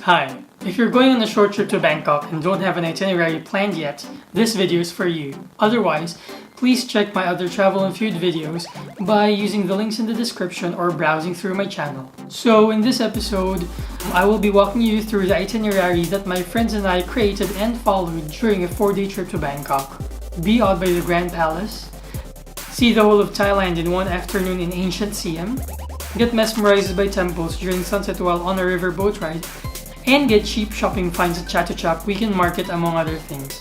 Hi, if you're going on a short trip to Bangkok and don't have an itinerary planned yet, this video is for you. Otherwise, please check my other travel and food videos by using the links in the description or browsing through my channel. So in this episode, I will be walking you through the itinerary that my friends and I created and followed during a 4-day trip to Bangkok. Be awed by the Grand Palace, see the whole of Thailand in one afternoon in ancient Siam, get mesmerized by temples during sunset while on a river boat ride, and get cheap shopping finds at Chatuchak Weekend Market, among other things.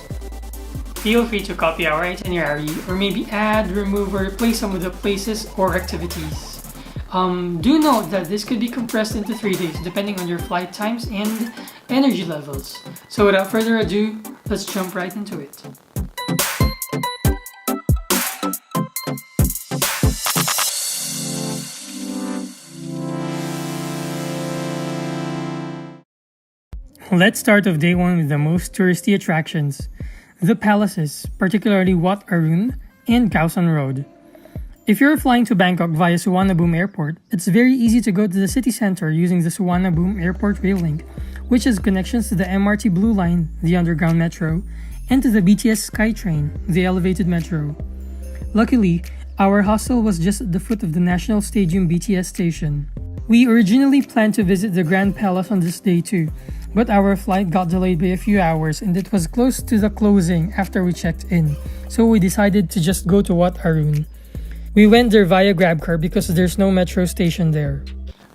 Feel free to copy our itinerary or maybe add, remove, or replace some of the places or activities. Do note that this could be compressed into 3 days depending on your flight times and energy levels. So without further ado, let's jump right into it. Let's start off day one with the most touristy attractions, the palaces, particularly Wat Arun and Khao San Road. If you're flying to Bangkok via Suvarnabhumi Airport, it's very easy to go to the city center using the Suvarnabhumi Airport rail link, which has connections to the MRT Blue Line, the underground metro, and to the BTS SkyTrain, the elevated metro. Luckily, our hostel was just at the foot of the National Stadium BTS station. We originally planned to visit the Grand Palace on this day too, but our flight got delayed by a few hours and it was close to the closing after we checked in, so we decided to just go to Wat Arun. We went there via GrabCar because there's no metro station there.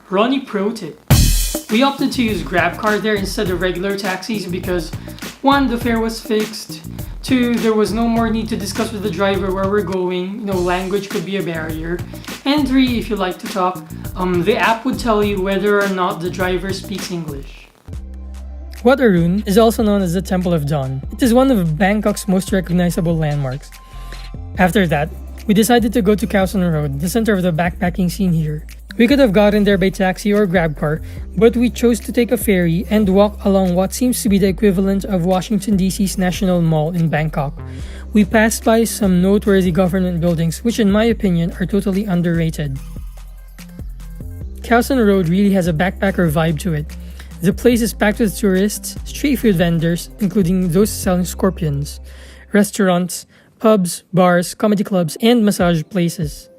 Ronnie pro tip. We opted to use GrabCar there instead of regular taxis because 1. The fare was fixed, 2. There was no more need to discuss with the driver where we're going, language could be a barrier, and 3. If you like to talk, the app would tell you whether or not the driver speaks English. Wat Arun is also known as the Temple of Dawn. It is one of Bangkok's most recognizable landmarks. After that, we decided to go to Khao San Road, the center of the backpacking scene here. We could have gotten there by taxi or GrabCar, but we chose to take a ferry and walk along what seems to be the equivalent of Washington DC's National Mall in Bangkok. We passed by some noteworthy government buildings, which in my opinion are totally underrated. Khao San Road really has a backpacker vibe to it. The place is packed with tourists, street food vendors, including those selling scorpions, restaurants, pubs, bars, comedy clubs, and massage places.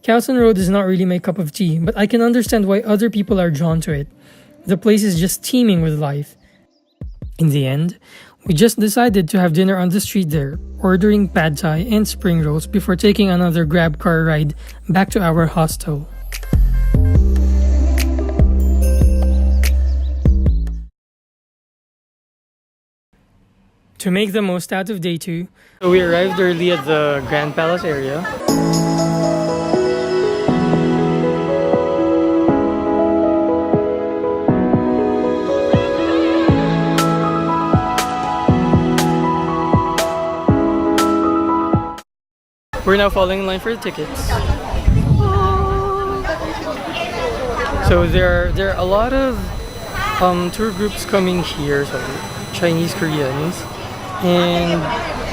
Khao San Road is not really my cup of tea, but I can understand why other people are drawn to it. The place is just teeming with life. In the end, we just decided to have dinner on the street there, ordering pad thai and spring rolls before taking another GrabCar ride back to our hostel. To make the most out of day 2, we arrived early at the Grand Palace area. We're now falling in line for the tickets. So there are a lot of tour groups coming here, so Chinese, Koreans. And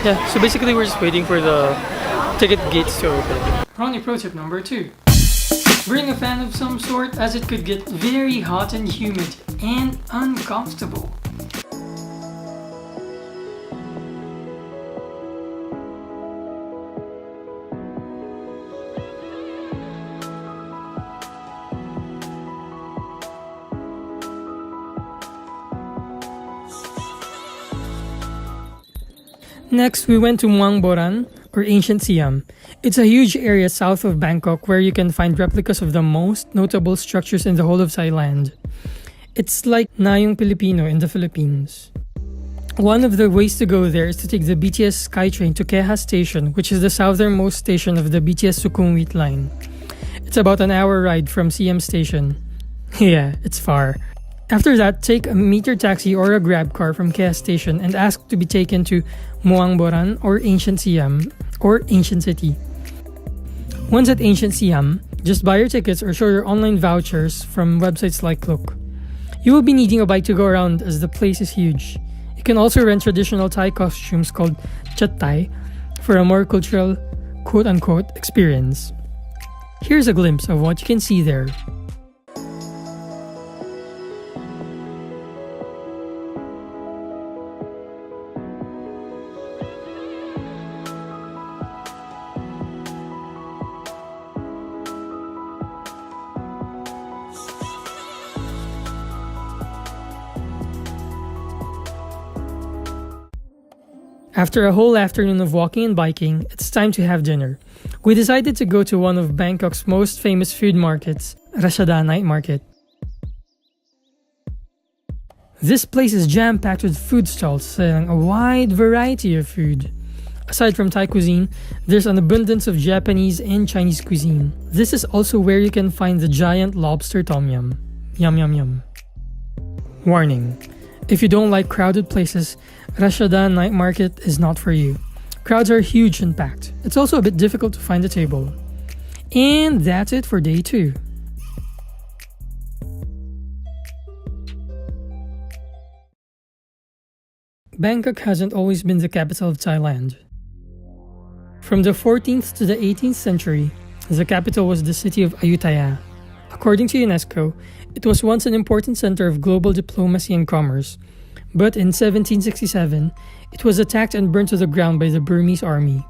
yeah, so basically we're just waiting for the ticket gates to open. Ronnie pro tip number 2. Bring a fan of some sort as it could get very hot and humid and uncomfortable. Next, we went to Muang Boran, or Ancient Siam. It's a huge area south of Bangkok where you can find replicas of the most notable structures in the whole of Thailand. It's like Nayong Pilipino in the Philippines. One of the ways to go there is to take the BTS SkyTrain to Keha Station, which is the southernmost station of the BTS Sukhumvit line. It's about an hour ride from Siam Station. Yeah, it's far. After that, take a meter taxi or a GrabCar from Keha Station and ask to be taken to Muang Boran or Ancient Siam or Ancient City. Once at Ancient Siam, just buy your tickets or show your online vouchers from websites like Klook. You will be needing a bike to go around as the place is huge. You can also rent traditional Thai costumes called Chat Thai for a more cultural quote-unquote experience. Here's a glimpse of what you can see there. After a whole afternoon of walking and biking, it's time to have dinner. We decided to go to one of Bangkok's most famous food markets, Ratchada Night Market. This place is jam-packed with food stalls selling a wide variety of food. Aside from Thai cuisine, there's an abundance of Japanese and Chinese cuisine. This is also where you can find the giant lobster tom yum. Yum yum yum. Warning: if you don't like crowded places, Ratchada Night Market is not for you. Crowds are huge and packed. It's also a bit difficult to find a table. And that's it for day 2. Bangkok hasn't always been the capital of Thailand. From the 14th to the 18th century, the capital was the city of Ayutthaya. According to UNESCO, it was once an important center of global diplomacy and commerce. But in 1767, it was attacked and burned to the ground by the Burmese army.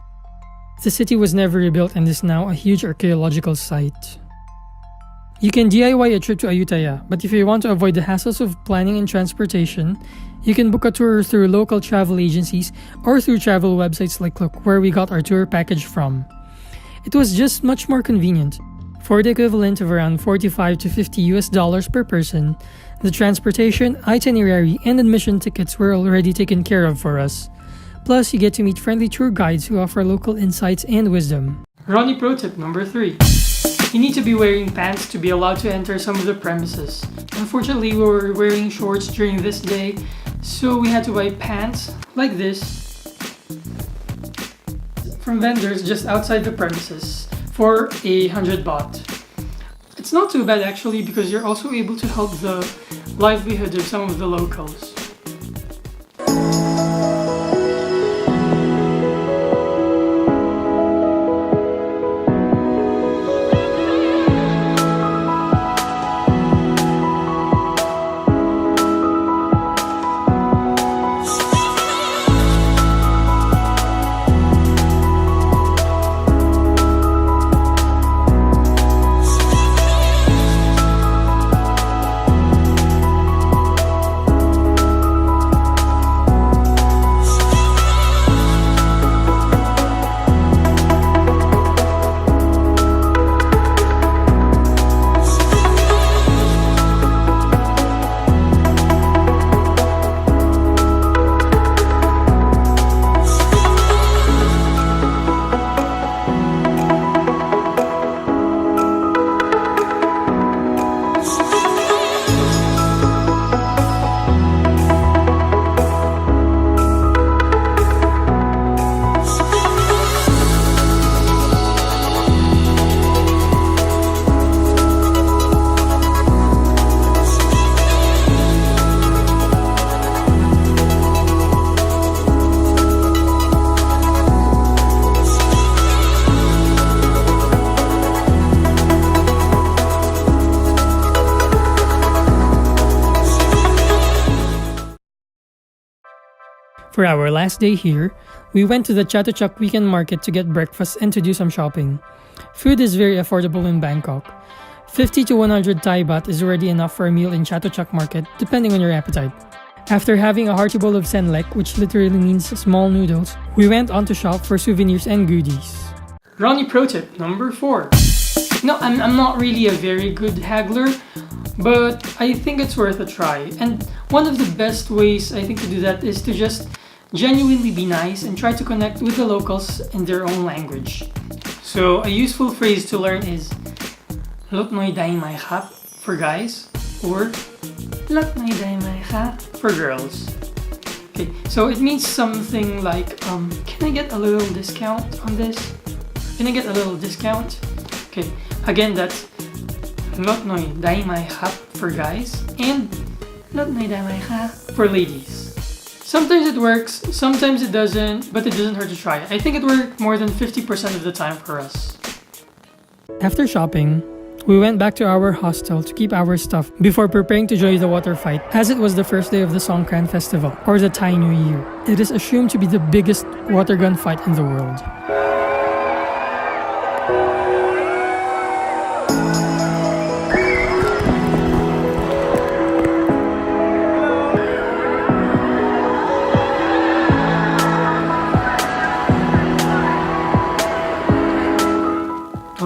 The city was never rebuilt and is now a huge archaeological site. You can DIY a trip to Ayutthaya, but if you want to avoid the hassles of planning and transportation, you can book a tour through local travel agencies or through travel websites like Klook, where we got our tour package from. It was just much more convenient. For the equivalent of around $45 to $50 per person, the transportation, itinerary, and admission tickets were already taken care of for us. Plus, you get to meet friendly tour guides who offer local insights and wisdom. Ronnie pro tip number 3. You need to be wearing pants to be allowed to enter some of the premises. Unfortunately, we were wearing shorts during this day, so we had to buy pants like this from vendors just outside the premises for 100 baht. It's not too bad actually, because you're also able to help the livelihood of some of the locals. For our last day here, we went to the Chatuchak weekend market to get breakfast and to do some shopping. Food is very affordable in Bangkok. 50 to 100 Thai baht is already enough for a meal in Chatuchak market, depending on your appetite. After having a hearty bowl of senlek, which literally means small noodles, we went on to shop for souvenirs and goodies. Ronnie pro tip number 4. No, I'm not really a very good haggler, but I think it's worth a try. And one of the best ways I think to do that is to just genuinely be nice and try to connect with the locals in their own language. So a useful phrase to learn is "Lot noi dai mai khap" for guys, or "Lot noi dai mai khap" for girls. Okay, so it means something like, can I get a little discount on this? Can I get a little discount? Okay, again, that's "Lot noi dai mai khap" for guys and "Lot noi dai mai khap" for ladies. Sometimes it works, sometimes it doesn't, but it doesn't hurt to try. I think it worked more than 50% of the time for us. After shopping, we went back to our hostel to keep our stuff before preparing to join the water fight, as it was the first day of the Songkran festival, or the Thai New Year. It is assumed to be the biggest water gun fight in the world.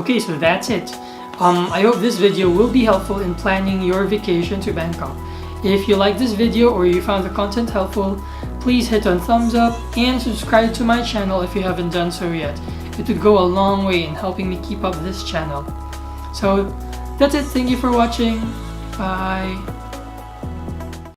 Okay, so that's it. I hope this video will be helpful in planning your vacation to Bangkok. If you like this video or you found the content helpful, please hit on thumbs up and subscribe to my channel if you haven't done so yet. It would go a long way in helping me keep up this channel. So that's it. Thank you for watching. Bye.